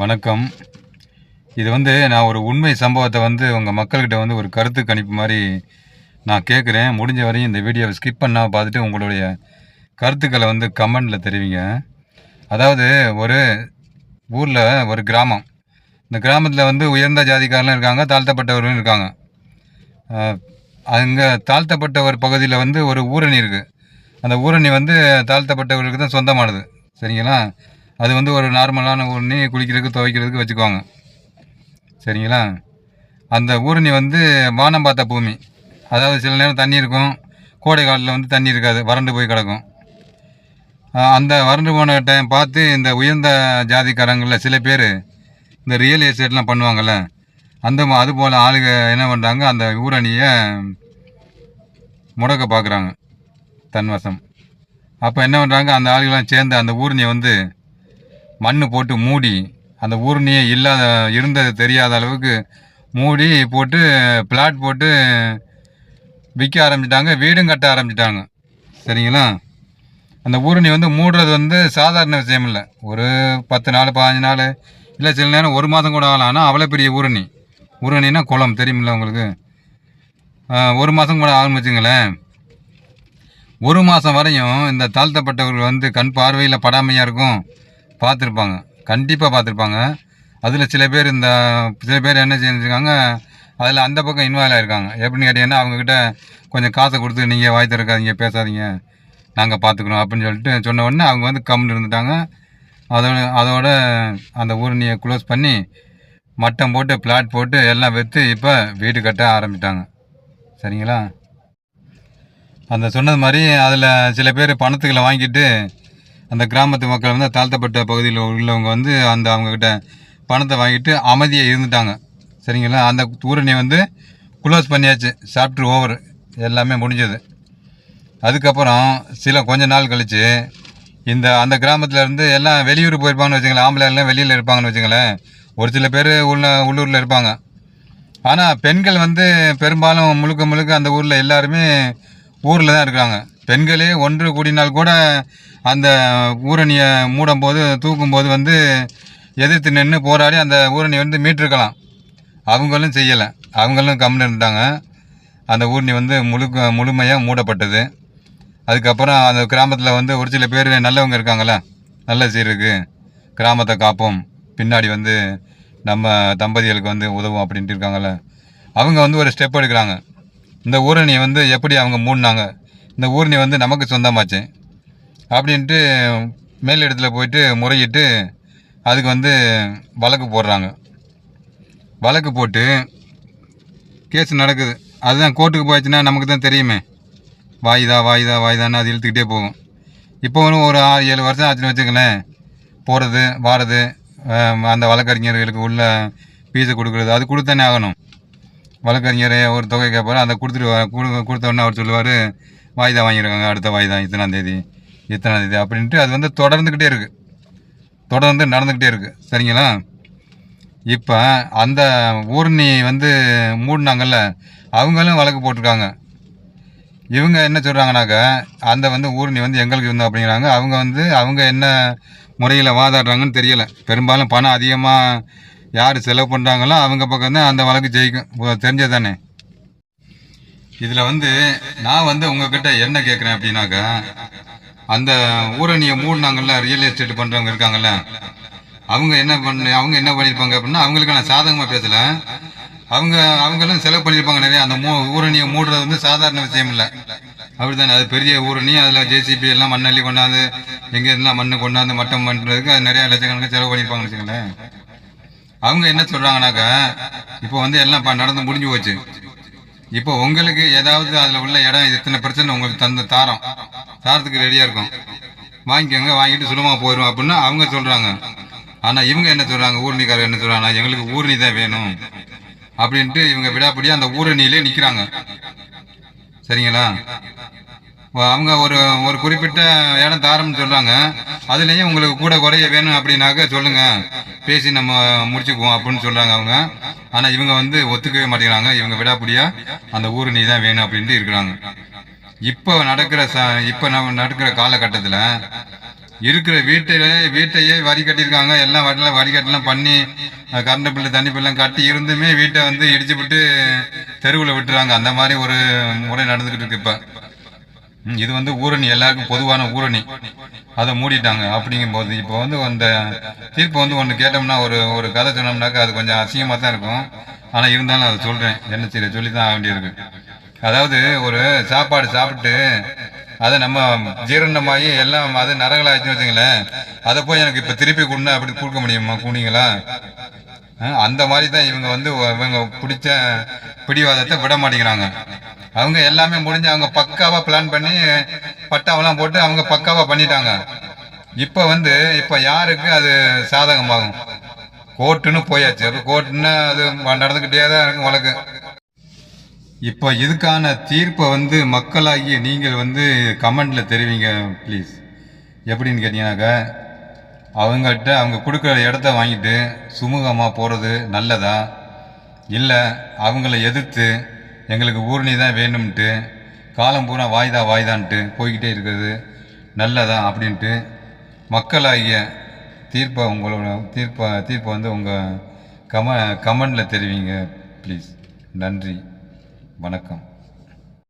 வணக்கம். இது நான் ஒரு உண்மை சம்பவத்தை உங்கள் மக்கள்கிட்ட ஒரு கருத்து கணிப்பு மாதிரி நான் கேட்குறேன். முடிஞ்ச வரையும் இந்த வீடியோவை ஸ்கிப் பண்ணாமல் பார்த்துட்டு உங்களுடைய கருத்துக்களை கமெண்டில் தெரிவிங்க. அதாவது ஒரு ஊரில் ஒரு கிராமம். இந்த கிராமத்தில் உயர்ந்த ஜாதிக்காரலாம் இருக்காங்க, தாழ்த்தப்பட்டவர்களும் இருக்காங்க. அங்கே தாழ்த்தப்பட்ட ஒரு பகுதியில் ஒரு ஊரணி இருக்குது. அந்த ஊரணி தாழ்த்தப்பட்டவர்களுக்கு தான் சொந்தமானது. சரிங்களா? அது ஒரு நார்மலான ஊரணி, குளிக்கிறதுக்கு துவைக்கிறதுக்கு வச்சுக்குவாங்க. சரிங்களா? அந்த ஊரணி வானம் பார்த்த பூமி. அதாவது சில நேரம் தண்ணி இருக்கும், கோடை காலத்தில் தண்ணி இருக்காது, வறண்டு போய் கிடக்கும். அந்த வறண்டு போன டைம் பார்த்து இந்த உயர்ந்த ஜாதிக்காரங்களில் சில பேர் இந்த ரியல் எஸ்டேட்லாம் பண்ணுவாங்கள்ல, அதுபோல் ஆளுங்க என்ன பண்ணுறாங்க, அந்த ஊரணியை முடக்க பார்க்குறாங்க தன்வசம். அப்போ என்ன பண்ணுறாங்க, அந்த ஆளுகெல்லாம் சேர்ந்து அந்த ஊரணியை மண் போட்டு மூடி, அந்த ஊரணியே இருந்தது தெரியாத அளவுக்கு மூடி போட்டு பிளாட் போட்டு விற்க ஆரம்பிச்சிட்டாங்க, வீடும் கட்ட ஆரம்பிச்சிட்டாங்க. சரிங்களா? அந்த ஊரணி மூடுறது சாதாரண விஷயம் இல்லை. ஒரு 10 நாள் 15 நாள் இல்லை, சில நேரம் 1 மாதம் கூட ஆகலாம். ஆனால் அவ்வளோ பெரிய ஊரணினா குளம் தெரியுமில்ல உங்களுக்கு. 1 மாதம் கூட ஆகும்னு வச்சுங்களேன். 1 மாதம் வரையும் இந்த தாழ்த்தப்பட்டவர்கள் கண் பார்வையில் படாமையாக இருக்கும், பார்த்துருப்பாங்க, கண்டிப்பாக பார்த்துருப்பாங்க. அதில் சில பேர் என்ன செஞ்சுருக்காங்க, அதில் அந்த பக்கம் இன்வால்வ் ஆகிருக்காங்க. எப்படின்னு கேட்டிங்கன்னா, அவங்கக்கிட்ட கொஞ்சம் காசை கொடுத்து நீங்கள் வாய் திறக்காதீங்க, பேசாதீங்க, நாங்கள் பார்த்துக்குறோம் அப்படின்னு சொல்லிட்டு சொன்ன உடனே அவங்க கம்முன்னு இருந்துட்டாங்க. அதோட அந்த ஊரணியை க்ளோஸ் பண்ணி மட்டம் போட்டு பிளாட் போட்டு எல்லாம் விற்று இப்போ வீடு கட்ட ஆரம்பிட்டாங்க. சரிங்களா? அந்த சொன்னது மாதிரி அதில் சில பேர் பணத்துக்களை வாங்கிட்டு அந்த கிராமத்து மக்கள் தாழ்த்தப்பட்ட பகுதியில் உள்ளவங்க அவங்கக்கிட்ட பணத்தை வாங்கிட்டு அமைதியாக இருந்துட்டாங்க. சரிங்களா? அந்த ஊரணியை க்ளோஸ் பண்ணியாச்சு, சாப்டர் ஓவர், எல்லாமே முடிஞ்சது. அதுக்கப்புறம் கொஞ்ச நாள் கழித்து அந்த கிராமத்தில் எல்லாம் வெளியூர் போயிருப்பாங்கன்னு வச்சுங்களேன். ஆம்பளை எல்லாம் வெளியில் இருப்பாங்கன்னு வச்சுங்களேன். ஒரு சில பேர் உள்ளூரில் இருப்பாங்க. ஆனால் பெண்கள் பெரும்பாலும் முழுக்க அந்த ஊரில் எல்லாருமே ஊரில் தான் இருக்காங்க. பெண்களே ஒன்று கூடினால் கூட அந்த ஊரணியை மூடும்போது தூக்கும்போது எதிர்த்து நின்று போராடி அந்த ஊரணி மீட்டிருக்கலாம். அவங்களும் செய்யலை, அவங்களும் கம்முன்னு இருந்தாங்க. அந்த ஊரணி முழுமையாக மூடப்பட்டது. அதுக்கப்புறம் அந்த கிராமத்தில் ஒரு சில பேர் நல்லவங்க இருக்காங்களே, நல்ல சீருக்கு கிராமத்தை காப்போம், பின்னாடி நம்ம தம்பதிகளுக்கு உதவும் அப்படின்ட்டு இருக்காங்களே, அவங்க ஒரு ஸ்டெப் எடுக்கிறாங்க. இந்த ஊரணியை எப்படி அவங்க மூடினாங்க, இந்த ஊரணி நமக்கு சொந்தமாச்சு அப்படின்ட்டு மேல் இடத்துல போயிட்டு முறையிட்டு அதுக்கு வழக்கு போடுறாங்க. வழக்கு போட்டு கேஸ் நடக்குது. அதுதான் கோர்ட்டுக்கு போயிடுச்சுன்னா நமக்கு தான் தெரியுமே, வாய்தான்னு அது இழுத்துக்கிட்டே போகும். இப்போ ஒரு 6-7 வருஷம் ஆச்சுன்னு வச்சுக்கலேன், போகிறது வாரது, அந்த வழக்கறிஞர்களுக்கு உள்ள ஃபீஸை கொடுக்குறது, அது கொடுத்தானே ஆகணும். வழக்கறிஞரை ஒரு தொகை கேட்பாரு, அதை கொடுத்த உடனே அவர் சொல்லுவார், வாய்தா வாங்கியிருக்காங்க, அடுத்த வாய்தா இத்தனாம் தேதி அப்படின்ட்டு அது தொடர்ந்துக்கிட்டே இருக்குது, தொடர்ந்து நடந்துக்கிட்டே இருக்குது. சரிங்களா? இப்போ அந்த ஊரணி மூடினாங்கல்ல, அவங்களும் வழக்கு போட்டிருக்காங்க. இவங்க என்ன சொல்கிறாங்கனாக்கா, அந்த ஊரணி எங்களுக்கு இருந்தோம் அப்படிங்கிறாங்க. அவங்க என்ன முறையில் வாதாடுறாங்கன்னு தெரியலை. பெரும்பாலும் பணம் அதிகமாக யார் செலவு பண்ணுறாங்களோ அவங்க பக்கம் தான் அந்த வழக்கு ஜெயிக்கும், தெரிஞ்சது தானே. இதில் நான் உங்ககிட்ட என்ன கேட்குறேன் அப்படின்னாக்கா, அந்த ஊரணியை மூடினாங்கல்ல, ரியல் எஸ்டேட் பண்ணுறவங்க இருக்காங்கல்ல, அவங்க என்ன பண்ணியிருப்பாங்க அப்படின்னா, அவங்களுக்கு நான் சாதகமாக பேசலை, அவங்களும் செலவு பண்ணியிருப்பாங்க நிறைய. அந்த ஊரணியை மூடுறது சாதாரண விஷயம் இல்லை, அப்படி தானே. அது பெரிய ஊரணி, அதில் ஜேசிபி எல்லாம் மண்ணள்ளி கொண்டாந்து எங்கே இருந்தால் மண்ணு கொண்டாந்து மட்டம் பண்ணுறதுக்கு அது நிறையா லட்சக்கணக்கு செலவு பண்ணியிருப்பாங்கன்னு வச்சுங்களேன். அவங்க என்ன சொல்கிறாங்கனாக்கா, இப்போ எல்லாம் நடந்து முடிஞ்சு போச்சு, இப்போ உங்களுக்கு ஏதாவது அதில் உள்ள இடம் இத்தனை பிரச்சனை உங்களுக்கு தாரத்துக்கு ரெடியாக இருக்கும், வாங்கிக்கோங்க, வாங்கிட்டு சுலமாக போயிடும் அப்படின்னு அவங்க சொல்கிறாங்க. ஆனால் இவங்க என்ன சொல்கிறாங்க, ஊரணிக்காரர் என்ன சொல்கிறாங்க, எங்களுக்கு ஊரணி தான் வேணும் அப்படின்ட்டு இவங்க விடாப்படியாக அந்த ஊரணியிலே நிற்கிறாங்க. சரிங்களா? அவங்க ஒரு குறிப்பிட்ட இடம் தாரம்னு சொல்கிறாங்க, அதுலேயும் உங்களுக்கு கூட குறைய வேணும் அப்படின்னாக்க சொல்லுங்கள், பேசி நம்ம முடிச்சுக்குவோம் அப்படின்னு சொல்கிறாங்க அவங்க. ஆனால் இவங்க ஒத்துக்கவே மாட்டேங்கிறாங்க. இவங்க விடாப்படியாக அந்த ஊரணி தான் வேணும் அப்படின்ட்டு இருக்கிறாங்க. இப்போ நடக்கிற காலகட்டத்தில் இருக்கிற வீட்டையே வரி கட்டியிருக்காங்க. எல்லாம் வரிகட்டெல்லாம் பண்ணி கரண்ட் பில்லு தண்ணி பில்லாம் கட்டி இருந்துமே வீட்டை வந்து இடிச்சு விட்டு தெருவில் விட்டுறாங்க. அந்த மாதிரி ஒரு முறை நடந்துக்கிட்டு இருக்கு இப்போ. இது வந்து ஊரணி, எல்லாருக்கும் பொதுவான ஊரணி, அதை மூடிட்டாங்க. அப்படிங்கும்போது இப்போ வந்து அந்த தீர்ப்பு வந்து ஒன்று கேட்டோம்னா, ஒரு கதை சொன்னோம்னாக்கா அது கொஞ்சம் அசிங்கமாக தான் இருக்கும். ஆனால் இருந்தாலும் அதை சொல்கிறேன், என்ன செய்ய சொல்லி தான் ஆக வேண்டியிருக்கு. அதாவது ஒரு சாப்பாடு சாப்பிட்டு அதை நம்ம ஜீரணமாகி எல்லாம் அது நரகலாச்சுன்னு வச்சுங்களேன், அதை போய் எனக்கு இப்போ திருப்பி கொடுனா அப்படி கொடுக்க முடியுமா கூனிங்களா? அந்த மாதிரி தான் இவங்க வந்து இவங்க பிடிச்ச பிடிவாதத்தை விட மாட்டேங்கிறாங்க. அவங்க எல்லாமே முடிஞ்சு அவங்க பக்காவாக பிளான் பண்ணி பட்டாவெல்லாம் போட்டு அவங்க பக்காவாக பண்ணிட்டாங்க. இப்போ யாருக்கு அது சாதகமாகும்? கோர்ட்டுன்னு போயாச்சு. அப்போ கோர்ட்டுன்னு அது நடந்துக்கிட்டே தான் இருக்கும் வழக்கு. இப்போ இதுக்கான தீர்ப்பை வந்து மக்களாகிய நீங்கள் வந்து கமெண்டில் தெரிவிங்க ப்ளீஸ். எப்படின்னு கேட்டிங்கனாக்கா, அவங்ககிட்ட அவங்க கொடுக்குற இடத்த வாங்கிட்டு சுமூகமாக போகிறது நல்லதா, இல்லை அவங்கள எதிர்த்து எங்களுக்கு ஊரணி தான் வேணும்ன்ட்டு காலம் பூரா வாய்தான்ட்டு போய்கிட்டே இருக்கிறது நல்லதா அப்படின்ட்டு மக்களாகிய உங்களோட தீர்ப்பை வந்து உங்கள் கமெண்டில் தெரிவிங்க ப்ளீஸ். நன்றி, வணக்கம்.